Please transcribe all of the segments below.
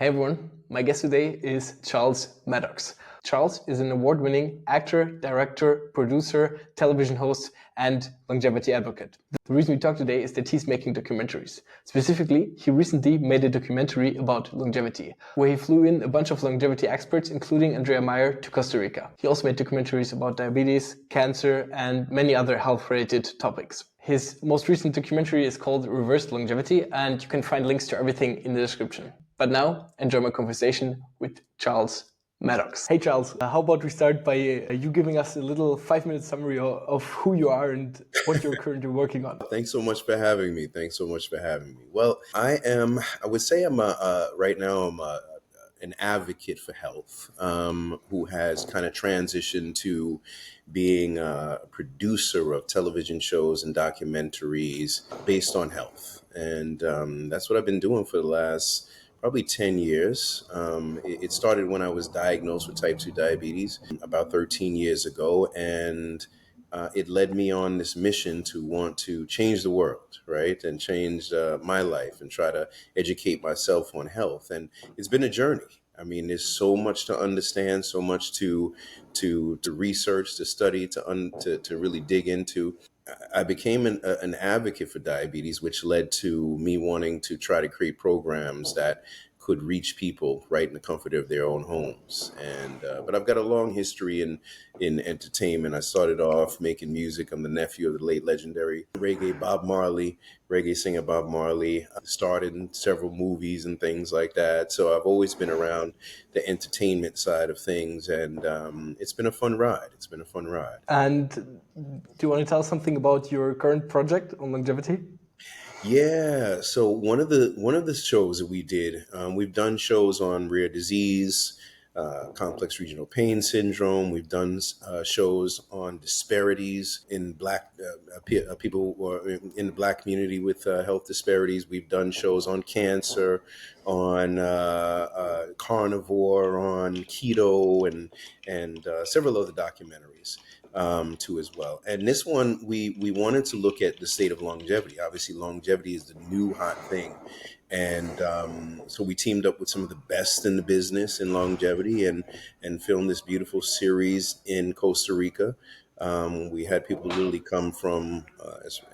Hey everyone, my guest today is Charles Mattocks. Charles is an award-winning actor, director, producer, television host, and longevity advocate. The reason we talk today is that he's making documentaries. Specifically, he recently made a documentary about longevity, where he flew in a bunch of longevity experts, including Andrea Meyer, to Costa Rica. He also made documentaries about diabetes, cancer, and many other health-related topics. His most recent documentary is called Reversed Longevity, and you can find links to everything in the description. But now, enjoy my conversation with Charles Mattocks. Hey Charles, how about we start by you giving us a little 5-minute summary of who you are and what you're currently working on. Thanks so much for having me. Well, I would say right now, an advocate for health who has kind of transitioned to being a producer of television shows and documentaries based on health. And that's what I've been doing for the last probably 10 years. It started when I was diagnosed with type 2 diabetes about 13 years ago. And it led me on this mission to want to change the world, right? And change my life and try to educate myself on health. And it's been a journey. I mean, there's so much to understand, so much to research, to study, to really dig into. I became an advocate for diabetes, which led to me wanting to try to create programs that could reach people right in the comfort of their own homes. And but I've got a long history in entertainment. I started off making music. I'm the nephew of the late legendary reggae singer Bob Marley. I starred in several movies and things like that. So I've always been around the entertainment side of things, and it's been a fun ride. And do you want to tell us something about your current project on longevity? Yeah. So one of the shows that we did, we've done shows on rare disease, complex regional pain syndrome. We've done shows on disparities in people who are in the Black community with health disparities. We've done shows on cancer, on carnivore, on keto, and several other documentaries too as well. And this one, we wanted to look at the state of longevity. Obviously, longevity is the new hot thing. And so we teamed up with some of the best in the business in longevity and filmed this beautiful series in Costa Rica. We had people literally come from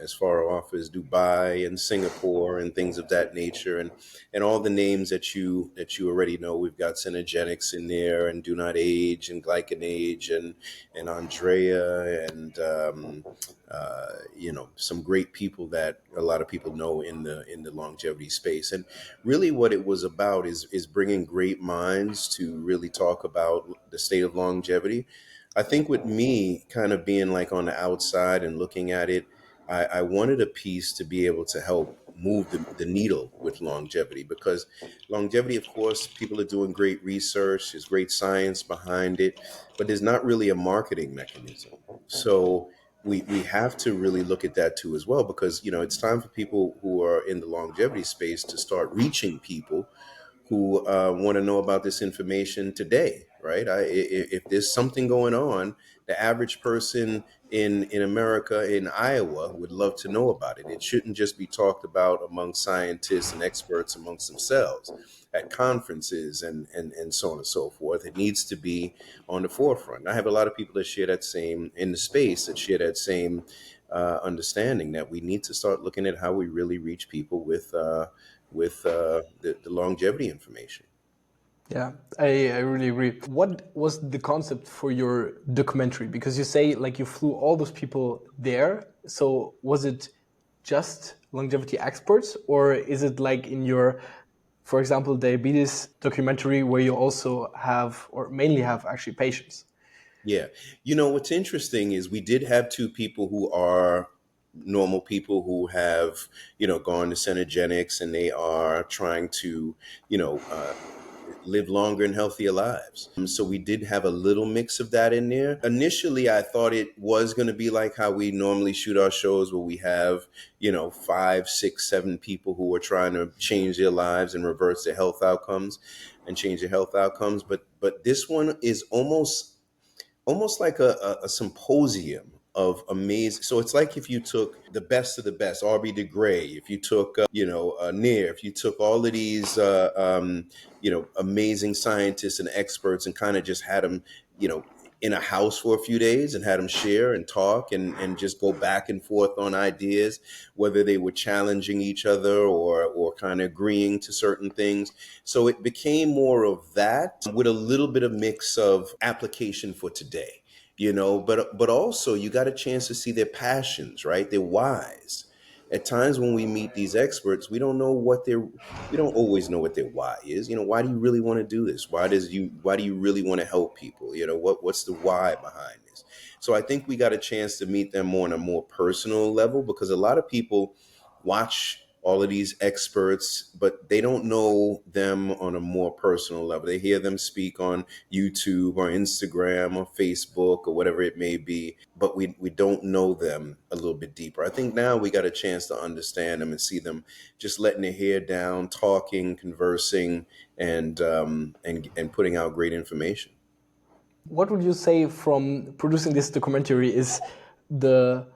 as far off as Dubai and Singapore and things of that nature, and all the names that you already know. We've got Synergenics in there, and Do Not Age, and Glycanage, and Andrea, and some great people that a lot of people know in the longevity space. And really, what it was about is bringing great minds to really talk about the state of longevity. I think with me kind of being like on the outside and looking at it, I wanted a piece to be able to help move the needle with longevity, because longevity, of course, people are doing great research, there's great science behind it, but there's not really a marketing mechanism. So we have to really look at that too as well, because, it's time for people who are in the longevity space to start reaching people who want to know about this information today, right? If there's something going on, the average person in America, in Iowa, would love to know about it. It shouldn't just be talked about among scientists and experts amongst themselves at conferences and so on and so forth. It needs to be on the forefront. I have a lot of people that share that same, in the space, that share that same understanding that we need to start looking at how we really reach people with the longevity information. Yeah, I really agree. What was the concept for your documentary? Because you say like you flew all those people there. So was it just longevity experts, or is it like in your, for example, diabetes documentary where you also have, or mainly have actually patients? Yeah. What's interesting is we did have two people who are normal people who have, gone to Centogenics, and they are trying to, live longer and healthier lives. So we did have a little mix of that in there. Initially, I thought it was going to be like how we normally shoot our shows, where we have, 5, 6, 7 people who are trying to change their lives and reverse their health outcomes and change their health outcomes. But this one is almost like a symposium of amazing. So it's like if you took the best of the best, Aubrey de Grey, if you took, Near, if you took all of these, amazing scientists and experts and kind of just had them, in a house for a few days and had them share and talk and just go back and forth on ideas, whether they were challenging each other or kind of agreeing to certain things. So it became more of that with a little bit of mix of application for today, but also you got a chance to see their passions, right? Their whys. At times when we meet these experts, we don't always know what their why is. Why do you really want to do this? Why do you really want to help people? What's the why behind this? So I think we got a chance to meet them more on a more personal level, because a lot of people watch all of these experts, but they don't know them on a more personal level. They hear them speak on YouTube or Instagram or Facebook or whatever it may be, but we don't know them a little bit deeper. I think now we got a chance to understand them and see them just letting their hair down, talking, conversing, and putting out great information. What would you say from producing this documentary is the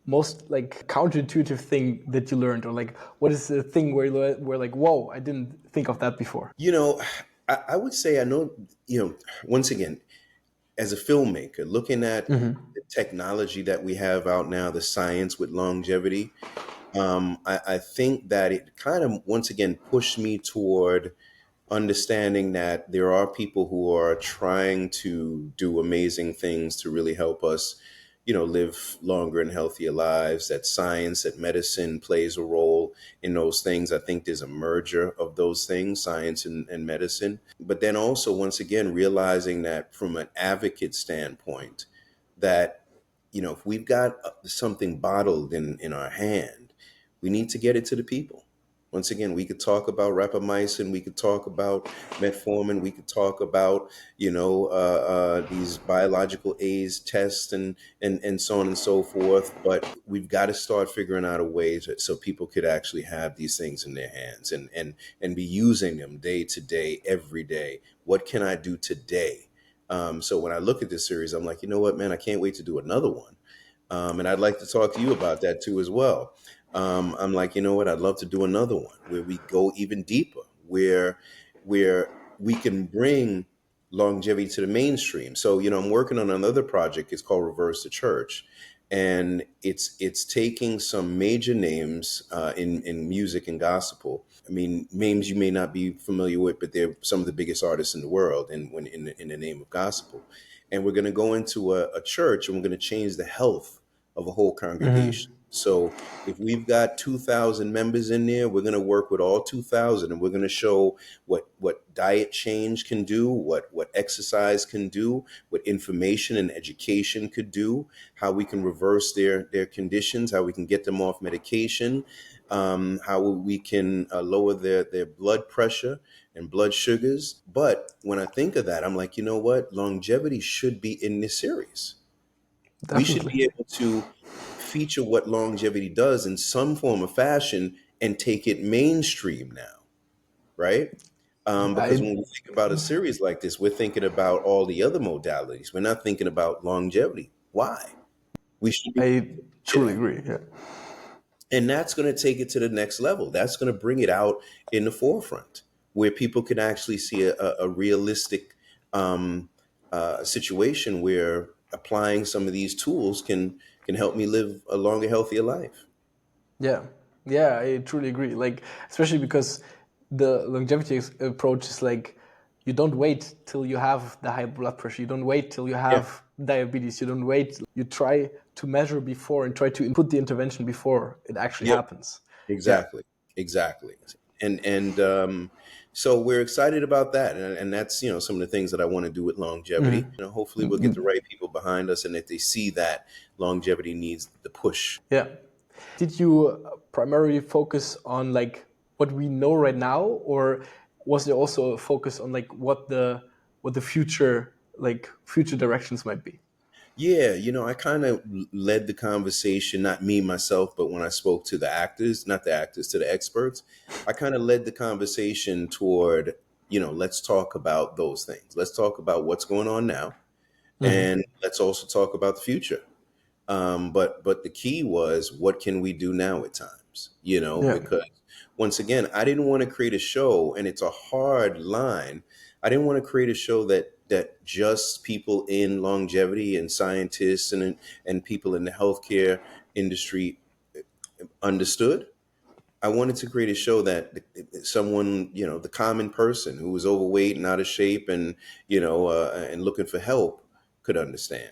most like counterintuitive thing that you learned, or like what is the thing where were like, whoa, I didn't think of that before? I would say, I know, once again, as a filmmaker, looking at the technology that we have out now, the science with longevity, I think that it kind of, once again, pushed me toward understanding that there are people who are trying to do amazing things to really help us, live longer and healthier lives, that science, that medicine plays a role in those things. I think there's a merger of those things, science and medicine. But then also, once again, realizing that from an advocate standpoint, that, if we've got something bottled in our hand, we need to get it to the people. Once again, we could talk about rapamycin, we could talk about metformin, we could talk about, these biological AIDS tests and so on and so forth. But we've got to start figuring out a way so people could actually have these things in their hands and be using them day to day, every day. What can I do today? So when I look at this series, I'm like, you know what, man, I can't wait to do another one. And I'd like to talk to you about that too as well. I'm like, you know what? I'd love to do another one where we go even deeper, where we can bring longevity to the mainstream. So, I'm working on another project. It's called Reverse the Church, and it's taking some major names in music and gospel. I mean, names you may not be familiar with, but they're some of the biggest artists in the world, and when in the name of gospel. And we're going to go into a church, and we're going to change the health of a whole congregation. So if we've got 2,000 members in there, we're going to work with all 2,000, and we're going to show what diet change can do, what exercise can do, what information and education could do, how we can reverse their conditions, how we can get them off medication, how we can lower their blood pressure and blood sugars. But when I think of that, I'm like, you know what? Longevity should be in this series. We should Definitely. be able to feature what longevity does in some form or fashion and take it mainstream now, right? Because I when we think about a series like this, we're thinking about all the other modalities. We're not thinking about longevity. Why? We should be, I truly yeah. agree. Yeah. And that's going to take it to the next level. That's going to bring it out in the forefront where people can actually see a realistic situation where applying some of these tools can help me live a longer, healthier life. Yeah, yeah, I truly agree. Like, especially because the longevity approach is like, you don't wait till you have the high blood pressure. You don't wait till you Yeah, have diabetes. You don't wait. You try to measure before and try to put the intervention before it actually yep, happens. Yeah. exactly, exactly. And so we're excited about that, and that's some of the things that I want to do with longevity. Hopefully we'll get the right people behind us, and if they see that longevity needs the push. Yeah. Did you primarily focus on like what we know right now, or was there also a focus on like what the future, like future directions might be? Yeah, I kind of led the conversation, not me myself, but when I spoke to the actors, not the actors, to the experts, I kind of led the conversation toward, let's talk about those things. Let's talk about what's going on now. And let's also talk about the future. But the key was, what can we do now at times? Yeah. Because once again, I didn't want to create a show, and it's a hard line. I didn't want to create a show that just people in longevity and scientists and people in the healthcare industry understood. I wanted to create a show that someone, the common person who was overweight and out of shape and, and looking for help could understand.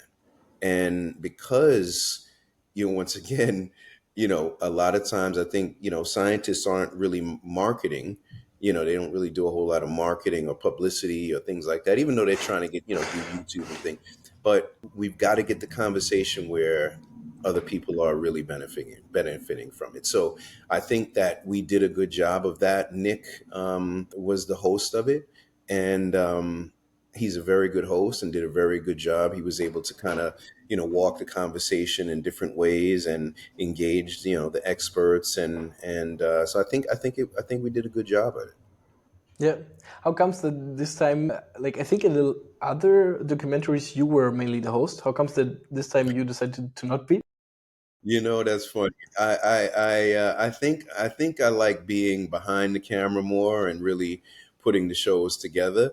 And because, once again, a lot of times I think, scientists aren't really marketing, they don't really do a whole lot of marketing or publicity or things like that, even though they're trying to get, do YouTube and things. But we've got to get the conversation where other people are really benefiting from it. So I think that we did a good job of that. Nick was the host of it, and he's a very good host and did a very good job. He was able to kind of walk the conversation in different ways and engage the experts, and so I think we did a good job at it. Yeah. How comes that this time, like I think in the other documentaries you were mainly the host. How comes that this time you decided to not be? That's funny. I think I like being behind the camera more and really putting the shows together.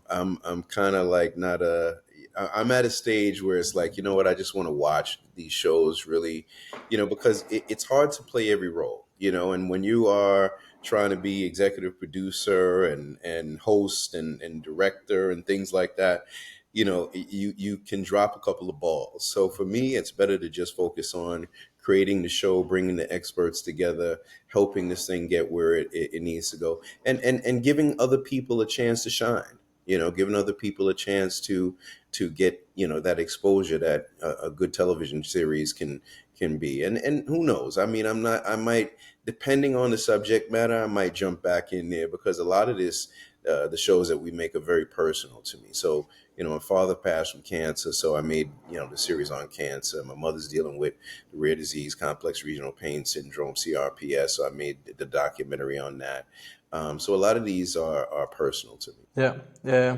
I'm kind of like not a. I'm at a stage where it's like, what, I just want to watch these shows really, because it's hard to play every role, and when you are trying to be executive producer and host and director and things like that, you can drop a couple of balls. So for me, it's better to just focus on creating the show, bringing the experts together, helping this thing get where it needs to go, and giving other people a chance to shine. Giving other people a chance to get that exposure that a good television series can be. And who knows? I mean, I might, depending on the subject matter, I might jump back in there, because a lot of this, the shows that we make are very personal to me. So, my father passed from cancer, so I made, the series on cancer. My mother's dealing with the rare disease, complex regional pain syndrome, CRPS, so I made the documentary on that. So a lot of these are personal to me. Yeah, yeah,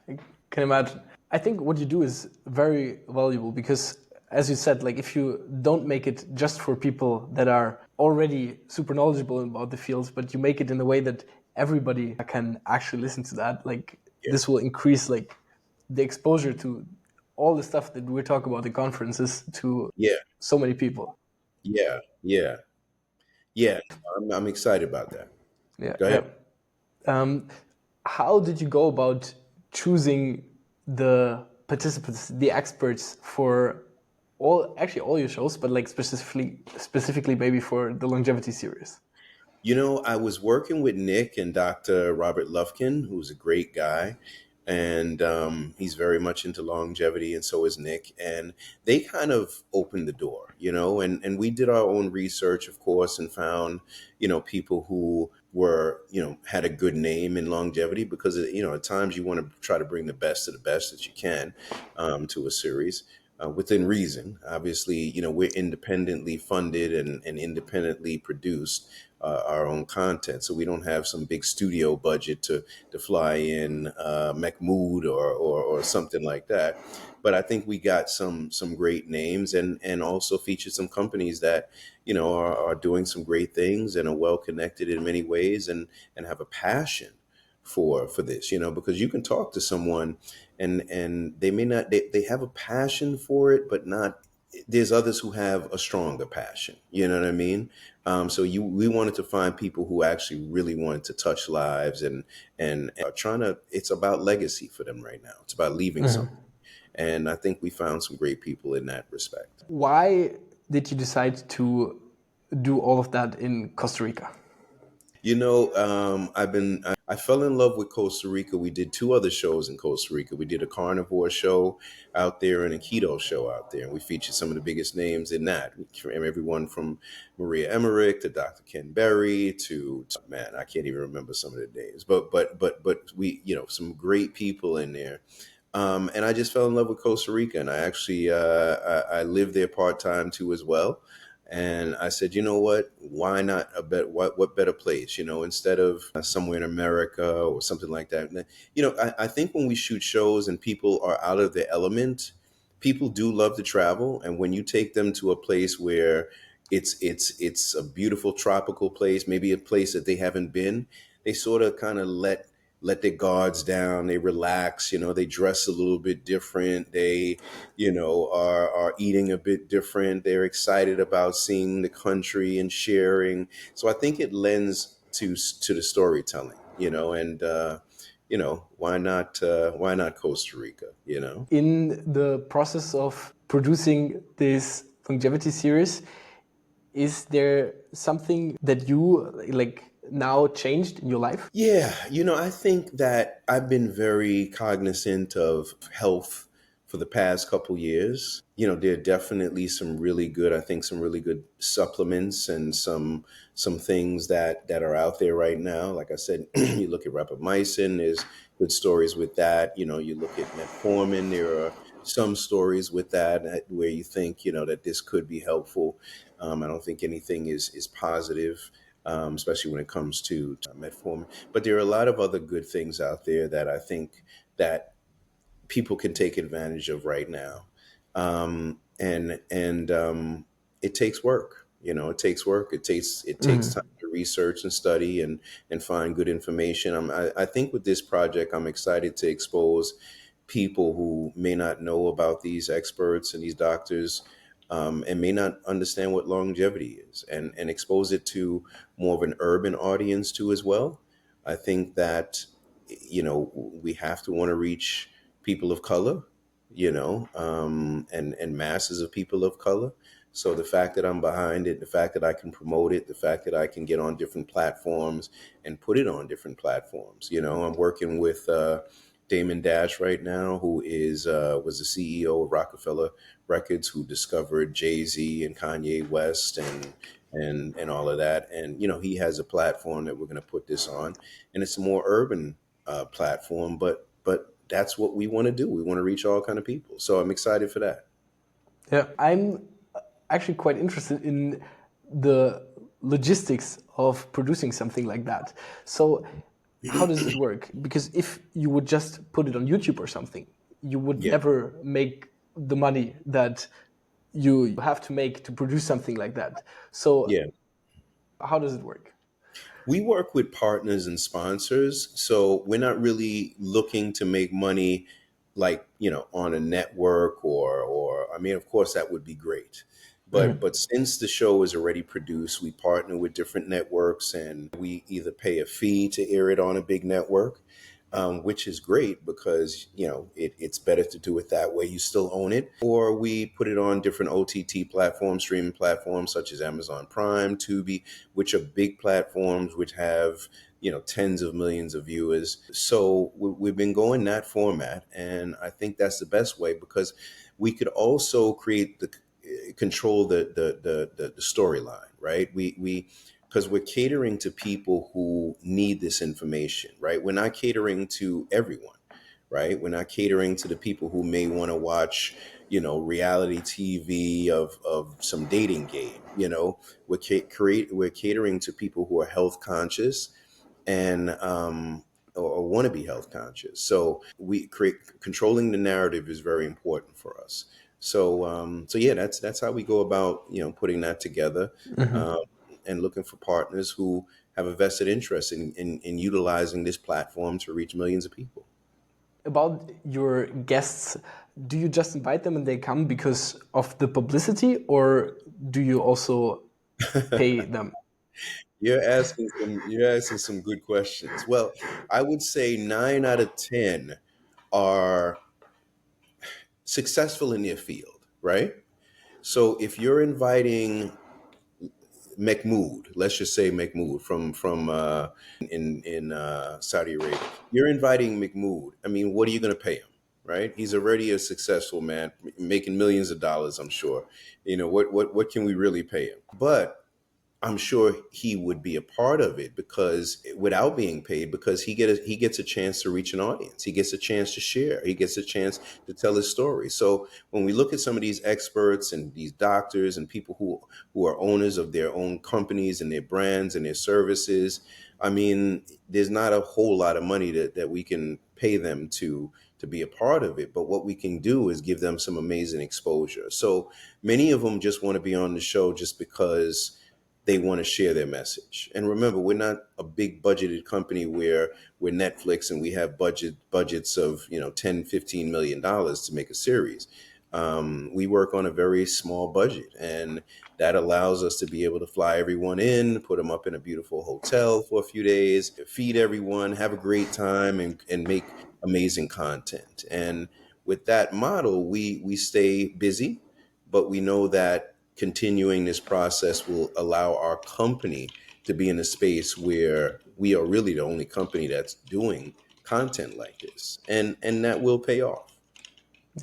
I can imagine. I think what you do is very valuable because, as you said, like if you don't make it just for people that are already super knowledgeable about the fields, but you make it in a way that everybody can actually listen to that, like Yeah, this will increase like the exposure to all the stuff that we talk about in conferences to yeah, so many people. yeah, yeah, yeah. I'm excited about that. Yeah, Go yeah. ahead. Um, how did you go about choosing the participants, the experts for actually all your shows, but like specifically maybe for the longevity series? I was working with Nick and Dr. Robert Lufkin, who's a great guy, and he's very much into longevity, and so is Nick. And they kind of opened the door, and we did our own research, of course, and found, people who were, had a good name in longevity, because, at times you want to try to bring the best of the best that you can to a series. Within reason. Obviously, we're independently funded and independently produced our own content. So we don't have some big studio budget to fly in Mahmood or something like that. But I think we got some great names, and also featured some companies that, are doing some great things and are well connected in many ways, and have a passion for this, because you can talk to someone and they may not, they have a passion for it, but not, there's others who have a stronger passion, you know what I mean? So we wanted to find people who actually really wanted to touch lives, and are trying to, it's about legacy for them right now. It's about leaving something. And I think we found some great people in that respect. Why did you decide to do all of that in Costa Rica? I fell in love with Costa Rica. We did two other shows in Costa Rica. We did a carnivore show out there and a keto show out there. And we featured some of the biggest names in that. From everyone from Maria Emmerich to Dr. Ken Berry man, I can't even remember some of the names. But we, some great people in there. And I just fell in love with Costa Rica, and I actually I lived there part time too as well. And I said, you know what? Why not what better place? Instead of somewhere in America or something like that. I think when we shoot shows and people are out of their element, people do love to travel, and when you take them to a place where it's a beautiful tropical place, maybe a place that they haven't been, they sort of kind of let their guards down. They relax, they dress a little bit different. They, are eating a bit different. They're excited about seeing the country and sharing. So I think it lends to the storytelling, and why not Costa Rica? In the process of producing this longevity series, is there something that you like now changed in your life? Yeah, I think that I've been very cognizant of health for the past couple years. There are definitely I think some really good supplements and some things that are out there right now. Like I said, you look at rapamycin, there's good stories with that. You look at metformin, there are some stories with that where you think, that this could be helpful. I don't think anything is positive, especially when it comes to metformin. But there are a lot of other good things out there that I think that people can take advantage of right now. And it takes work. It takes work. It takes time to research and study and find good information. I think with this project, I'm excited to expose people who may not know about these experts and these doctors, and may not understand what longevity is, and expose it to more of an urban audience too as well. I think that we have to want to reach people of color, and masses of people of color. So the fact that I'm behind it, the fact that I can promote it, the fact that I can get on different platforms and put it on different platforms. I'm working with Damon Dash right now, who was the CEO of Rockefeller Records, who discovered Jay-Z and Kanye West and all of that. And he has a platform that we're going to put this on, and it's a more urban platform, but that's what we want to do. We want to reach all kind of people. So I'm excited for that. Yeah, I'm actually quite interested in the logistics of producing something like that. So, how does it work? Because if you would just put it on YouTube or something, you would Yeah. never make the money that you have to make to produce something like that. So, Yeah. how does it work? We work with partners and sponsors, so we're not really looking to make money like, on a network or I mean, of course that would be great. But since the show is already produced, we partner with different networks, and we either pay a fee to air it on a big network, which is great because it's better to do it that way. You still own it, or we put it on different OTT platforms, streaming platforms such as Amazon Prime, Tubi, which are big platforms which have tens of millions of viewers. So we've been going that format, and I think that's the best way because we could also create the control the storyline, right? We because we're catering to people who need this information, right? We're not catering to everyone, right? We're not catering to the people who may want to watch, reality TV of some dating game. We're catering to people who are health conscious and or want to be health conscious. So we create controlling the narrative is very important for us. So yeah, that's how we go about putting that together, um, and looking for partners who have a vested interest in utilizing this platform to reach millions of people. About your guests, do you just invite them and they come because of the publicity, or do you also pay them? You're asking some good questions. Well, I would say 9 out of 10 are successful in their field, right? So if you're inviting Mahmoud, let's just say Mahmoud from in Saudi Arabia, you're inviting Mahmoud. I mean, what are you going to pay him, right? He's already a successful man, making millions of dollars. I'm sure. What can we really pay him? But I'm sure he would be a part of it, because without being paid, because he gets a chance to reach an audience. He gets a chance to share. He gets a chance to tell his story. So when we look at some of these experts and these doctors and people who are owners of their own companies and their brands and their services, I mean, there's not a whole lot of money that we can pay them to be a part of it. But what we can do is give them some amazing exposure. So many of them just want to be on the show just because they want to share their message. And remember, we're not a big budgeted company where we're Netflix and we have budgets of, 10, $15 million to make a series. We work on a very small budget, and that allows us to be able to fly everyone in, put them up in a beautiful hotel for a few days, feed everyone, have a great time, and make amazing content. And with that model, we stay busy, but we know that continuing this process will allow our company to be in a space where we are really the only company that's doing content like this, and that will pay off.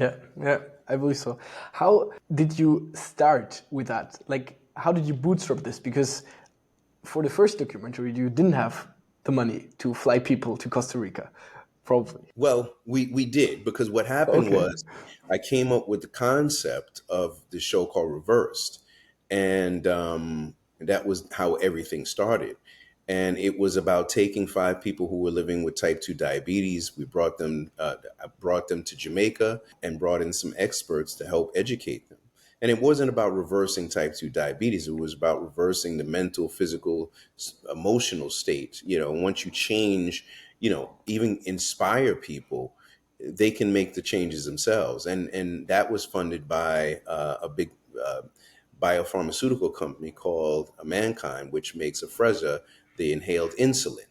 Yeah, yeah, I believe so. How did you start with that? Like, how did you bootstrap this? Because for the first documentary, you didn't have the money to fly people to Costa Rica, probably. Well, we did, because what happened Okay. was I came up with the concept of the show called Reversed, and that was how everything started. And it was about taking five people who were living with type 2 diabetes. I brought them to Jamaica and brought in some experts to help educate them. And it wasn't about reversing type 2 diabetes. It was about reversing the mental, physical, emotional state. Once you change, even inspire people, they can make the changes themselves. And that was funded by a big biopharmaceutical company called Mankind, which makes Afrezza, the inhaled insulin.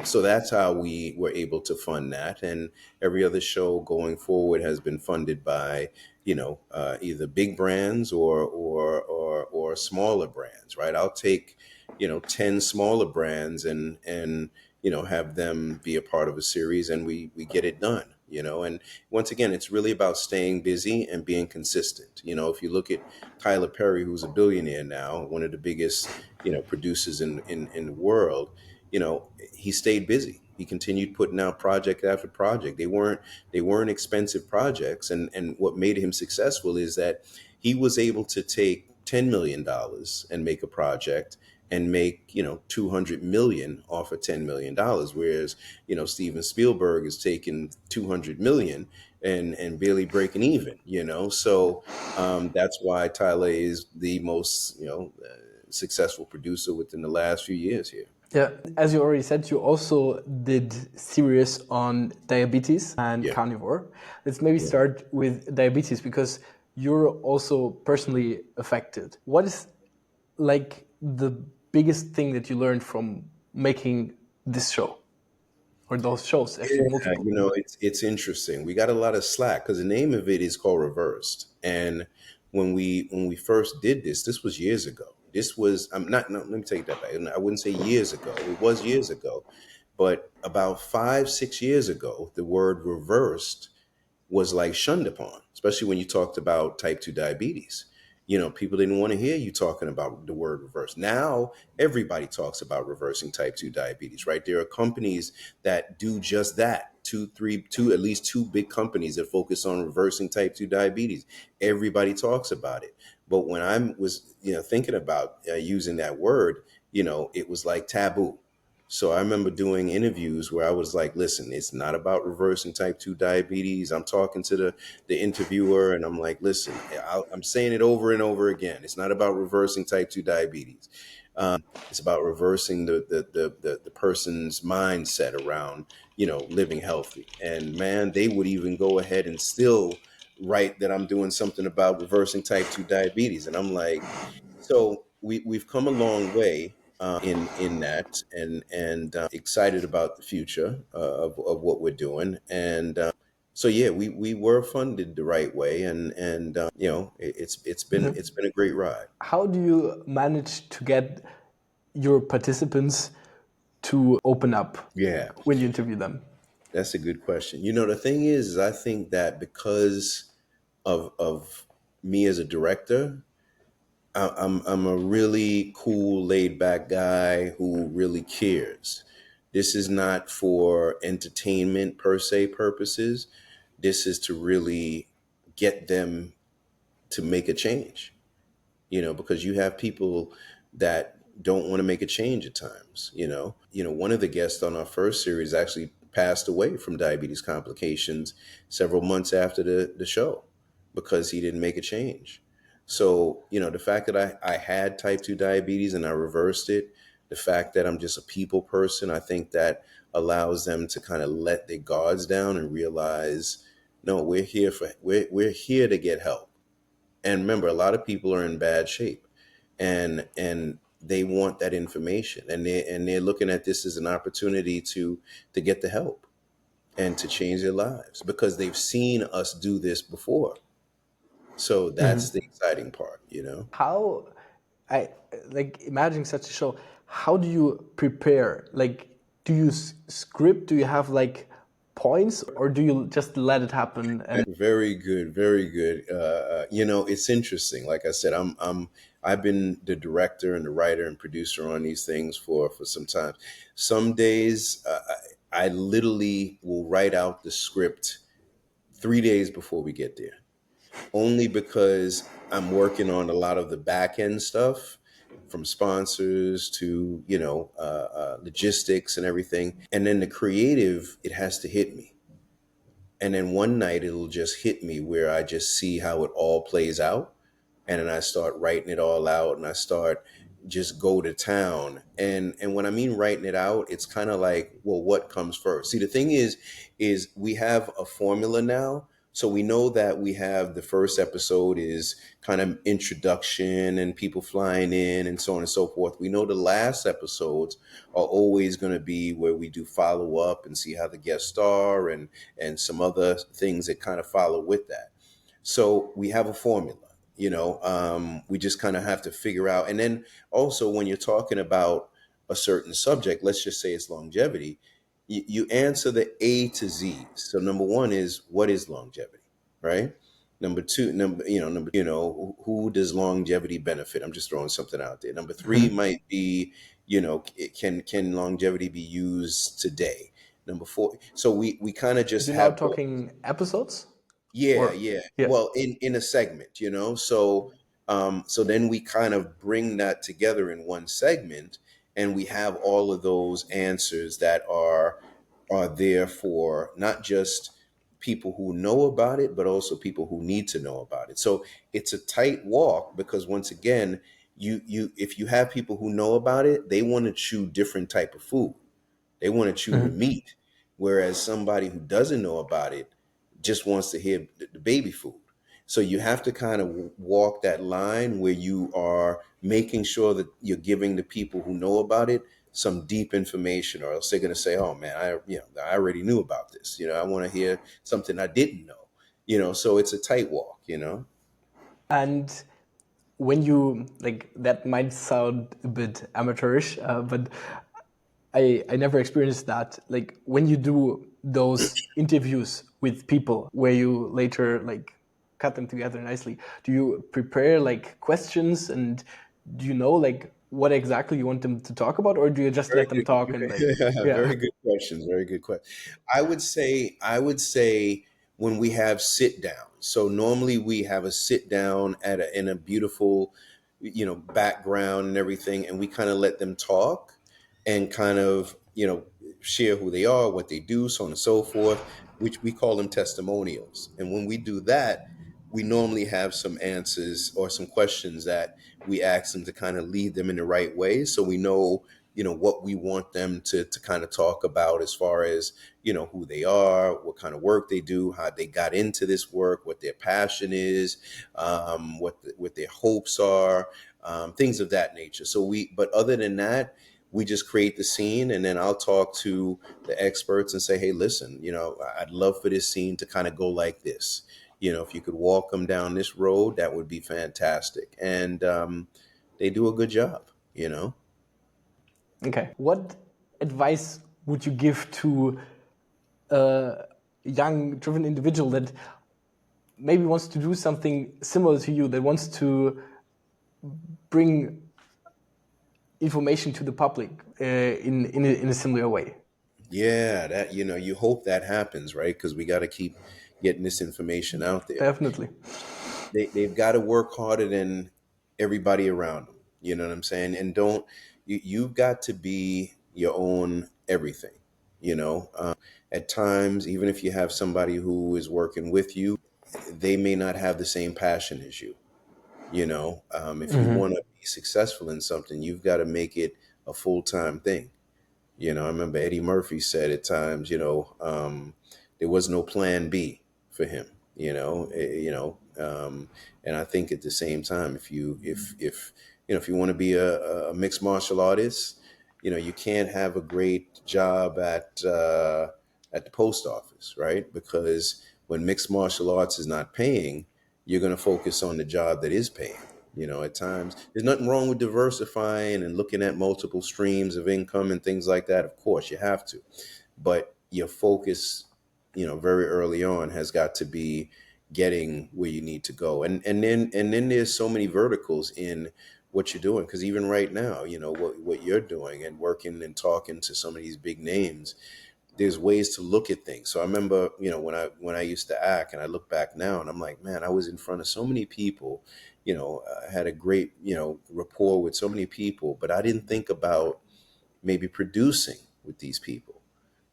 So that's how we were able to fund that. And every other show going forward has been funded by, either big brands or smaller brands, right? I'll take, 10 smaller brands and have them be a part of a series, and we get it done. And once again, it's really about staying busy and being consistent. If you look at Tyler Perry, who's a billionaire now, one of the biggest, producers in the world, he stayed busy. He continued putting out project after project. They weren't expensive projects. And what made him successful is that he was able to take $10 million and make a project and make 200 million off of $10 million, whereas Steven Spielberg is taking 200 million and barely breaking even. So that's why Tyler is the most successful producer within the last few years here. Yeah, as you already said, you also did series on diabetes and Yeah. carnivore. Let's maybe Yeah. start with diabetes because you're also personally affected. What is like the biggest thing that you learned from making this show or those shows, actually multiple? It's interesting. We got a lot of slack because the name of it is called Reversed. And when we first did this was years ago. This was I'm not no, let me take that back. I wouldn't say years ago. It was years ago, but about 5, 6 years ago, the word reversed was like shunned upon, especially when you talked about type 2 diabetes. People didn't want to hear you talking about the word reverse. Now everybody talks about reversing type 2 diabetes, right? There are companies that do just that. At least two big companies that focus on reversing type 2 diabetes. Everybody talks about it. But when I was, thinking about using that word, it was like taboo. So I remember doing interviews where I was like, listen, it's not about reversing type 2 diabetes. I'm talking to the interviewer and I'm like, listen, I'm saying it over and over again. It's not about reversing type 2 diabetes. It's about reversing the person's mindset around, living healthy. And man, they would even go ahead and still write that I'm doing something about reversing type 2 diabetes. And I'm like, so we've come a long way in that, and excited about the future of what we're doing. And so yeah, we were funded the right way, and it's been a great ride. How do you manage to get your participants to open up Yeah, when you interview them? that's a good question. The thing is I think that because of me as a director, I'm a really cool, laid back guy who really cares. This is not for entertainment per se purposes. This is to really get them to make a change, because you have people that don't want to make a change at times. One of the guests on our first series actually passed away from diabetes complications several months after the show because he didn't make a change. So, the fact that I had type 2 diabetes and I reversed it, the fact that I'm just a people person, I think that allows them to kind of let their guards down and realize, no, we're here to get help. And remember, a lot of people are in bad shape, and they want that information, and they're looking at this as an opportunity to get the help and to change their lives because they've seen us do this before. So that's the exciting part. How I like imagining such a show. How do you prepare? Like, do you script? Do you have like points, or do you just let it happen? And Very good, very good. It's interesting. Like I said, I've been the director and the writer and producer on these things for some time. Some days I literally will write out the script 3 days before we get there, only because I'm working on a lot of the back end stuff, from sponsors to logistics and everything, and then the creative, it has to hit me. And then one night it'll just hit me where I just see how it all plays out. And then I start writing it all out and I start just go to town. And when I mean writing it out, it's kind of like, well, what comes first? See, the thing is we have a formula now. So we know that we have the first episode is kind of introduction and people flying in and so on and so forth. We know the last episodes are always going to be where we do follow up and see how the guests are and some other things that kind of follow with that. So we have a formula. We just kind of have to figure out. And then also when you're talking about a certain subject, let's just say it's longevity, you answer the A to Z. So number one is, what is longevity, right? Number two, who does longevity benefit? I'm just throwing something out there. Number three might be, can longevity be used today? Number four. So we kind of just you're now have all. talking episodes, Yeah, or yeah. yeah. Well, in a segment. So then we kind of bring that together in one segment, and we have all of those answers that are there for not just people who know about it, but also people who need to know about it. So it's a tight walk because once again, you if you have people who know about it, they want to chew different type of food. They want to chew the meat, whereas somebody who doesn't know about it just wants to hear the baby food. So you have to kind of walk that line where you are making sure that you're giving the people who know about it some deep information, or else they're going to say, "Oh man, I already knew about this. I want to hear something I didn't know." So it's a tight walk. And when you like, that might sound a bit amateurish, but I never experienced that. Like when you do those interviews with people where you later like cut them together nicely, do you prepare like questions, and do you know like what exactly you want them to talk about, or do you just Very let them talk and like, good. yeah? Very good questions. Very good question. I would say when we have sit down. So normally we have a sit down in a beautiful, background and everything, and we kind of let them talk and kind of, share who they are, what they do, so on and so forth, which we call them testimonials. And when we do that, we normally have some answers or some questions that we ask them to kind of lead them in the right way. So we know, what we want them to kind of talk about as far as, who they are, what kind of work they do, how they got into this work, what their passion is, what their hopes are, things of that nature. But other than that, we just create the scene, and then I'll talk to the experts and say, hey, listen, I'd love for this scene to kind of go like this. If you could walk them down this road, that would be fantastic. And they do a good job. Okay. What advice would you give to a young, driven individual that maybe wants to do something similar to you, that wants to bring information to the public in a similar way. Yeah, that, you hope that happens, right? Because we got to keep getting this information out there. Definitely. They've got to work harder than everybody around them. You know what I'm saying? And don't you've got to be your own everything. At times, even if you have somebody who is working with you, they may not have the same passion as you. If you want to be successful in something, you've got to make it a full-time thing. I remember Eddie Murphy said at times, there was no plan B for him. And I think at the same time, if you want to be a mixed martial artist, you can't have a great job at the post office, right? Because when mixed martial arts is not paying, you're going to focus on the job that is paying. At times, there's nothing wrong with diversifying and looking at multiple streams of income and things like that. Of course, you have to, but your focus, very early on has got to be getting where you need to go. And then there's so many verticals in what you're doing. Because even right now, what you're doing and working and talking to some of these big names, there's ways to look at things. So I remember, when I used to act, and I look back now and I'm like, man, I was in front of so many people, I had a great, rapport with so many people, but I didn't think about maybe producing with these people.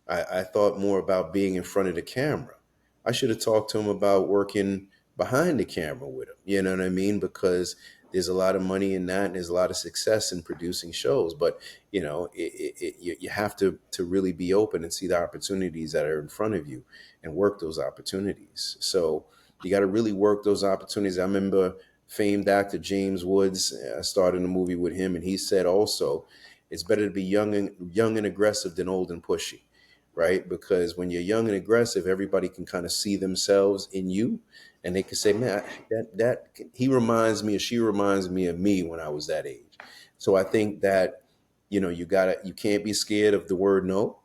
I thought more about being in front of the camera. I should have talked to him about working behind the camera with him. You know what I mean? Because there's a lot of money in that, and there's a lot of success in producing shows. But you have to really be open and see the opportunities that are in front of you, and work those opportunities. So you got to really work those opportunities. I remember famed actor James Woods. I starred in a movie with him, and he said also, it's better to be young and aggressive than old and pushy, right? Because when you're young and aggressive, everybody can kind of see themselves in you, and they can say, "Man, that he reminds me, or she reminds me of me when I was that age." So I think that you can't be scared of the word no.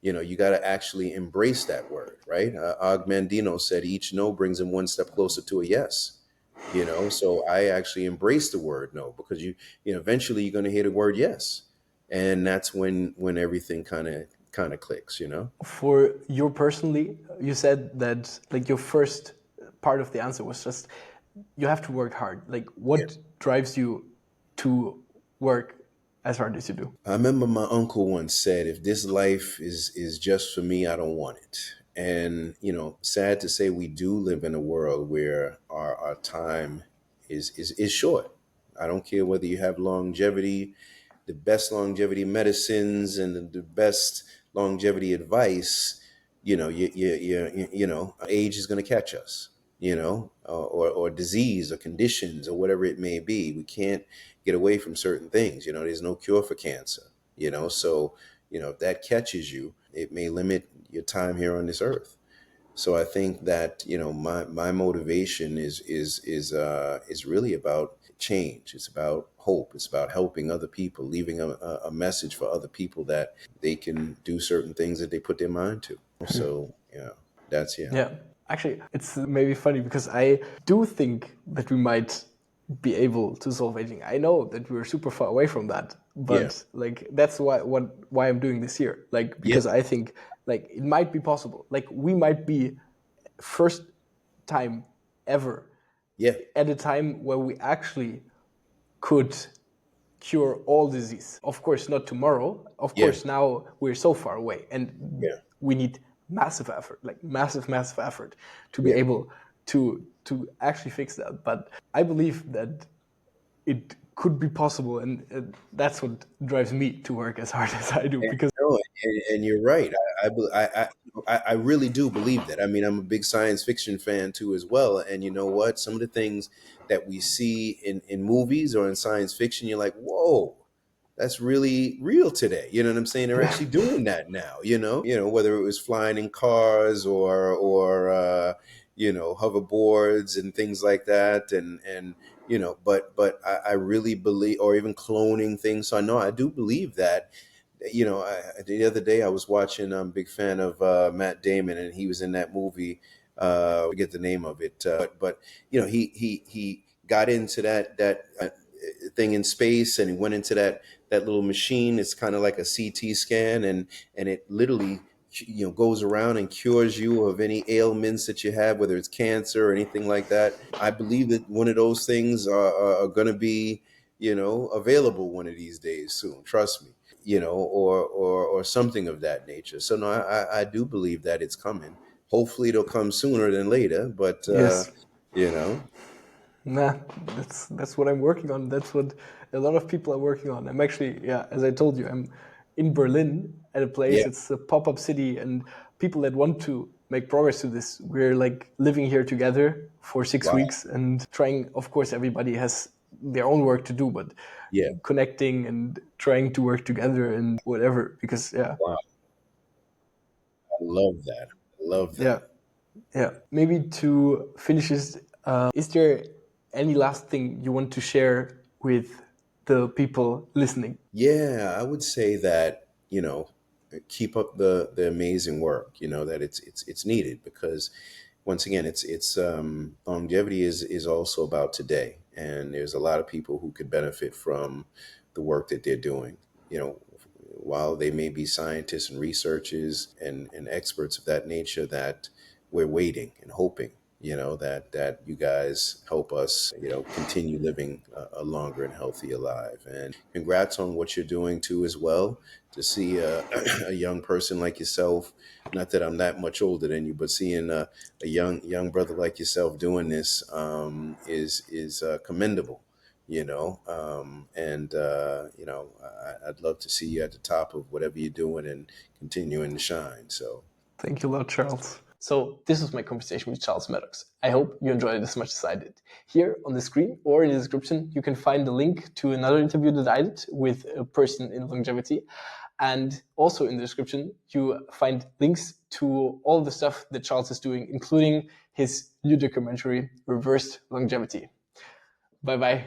You got to actually embrace that word, right? Og Mandino said, "Each no brings him one step closer to a yes." So I actually embrace the word no, because eventually you're going to hear the word yes, and that's when everything kind of clicks. For you personally, you said that like your first part of the answer was just you have to work hard. Like Yeah. what drives you to work as hard as you do? I remember my uncle once said, if this life is just for me, I don't want it. And, sad to say, we do live in a world where our time is short. I don't care whether you have longevity, the best longevity medicines and the best longevity advice. Age is going to catch us, or disease or conditions or whatever it may be. We can't get away from certain things. There's no cure for cancer, so, if that catches you, it may limit your time here on this earth. So I think that my motivation is really about change. It's about hope. It's about helping other people, leaving a message for other people that they can do certain things that they put their mind to. So yeah. Yeah, actually, it's maybe funny because I do think that we might be able to solve aging. I know that we're super far away from that, Yeah. but like that's why I'm doing this here. Like Yeah. because I think like it might be possible. Like we might be first time ever Yeah. at a time where we actually could cure all disease. Of course, not tomorrow. Of Yeah. course, now we're so far away, and Yeah. we need massive effort, like massive effort, to be Yeah. able to actually fix that. But I believe that it could be possible, and that's what drives me to work as hard as I do. And, Because no, and you're right. I really do believe that. I mean, I'm a big science fiction fan too, as well. And you know what? Some of the things that we see in movies or in science fiction, you're like, whoa, that's really real today. You know what I'm saying? They're actually doing that now. Whether it was flying in cars or hoverboards and things like that, and but I really believe, or even cloning things. So I know I do believe that. The other day I was watching. I'm a big fan of Matt Damon, and he was in that movie. I forget the name of it, but he got into that thing in space, and he went into that little machine. It's kind of like a CT scan, and it literally goes around and cures you of any ailments that you have, whether it's cancer or anything like that. I believe that one of those things are going to be available one of these days soon. Trust me. Or something of that nature. So no, I do believe that it's coming. Hopefully, it'll come sooner than later. But Yes. you know, Nah, that's what I'm working on. That's what a lot of people are working on. I'm actually, yeah, as I told you, I'm in Berlin at a place. yeah, It's a pop-up city, and people that want to make progress to this, we're like living here together for 6 weeks and trying. Of course, everybody has their own work to do, but yeah, connecting and trying to work together and whatever. Because yeah, wow, I love that. I love yeah, that. yeah. Maybe to finish this, is there any last thing you want to share with the people listening? Yeah, I would say that, keep up the amazing work, that it's needed, because once again, it's longevity is also about today. And there's a lot of people who could benefit from the work that they're doing. While they may be scientists and researchers and experts of that nature, that we're waiting and hoping, that you guys help us, continue living a longer and healthier life. And congrats on what you're doing too, as well. To see a young person like yourself, not that I'm that much older than you, but seeing a young brother like yourself doing this is commendable. And I'd love to see you at the top of whatever you're doing and continuing to shine. So Thank you a lot, Charles. So this was my conversation with Charles Mattocks. I hope you enjoyed it as much as I did. Here on the screen or in the description, you can find the link to another interview that I did with a person in longevity. And also in the description, you find links to all the stuff that Charles is doing, including his new documentary, Reversed Longevity. Bye-bye.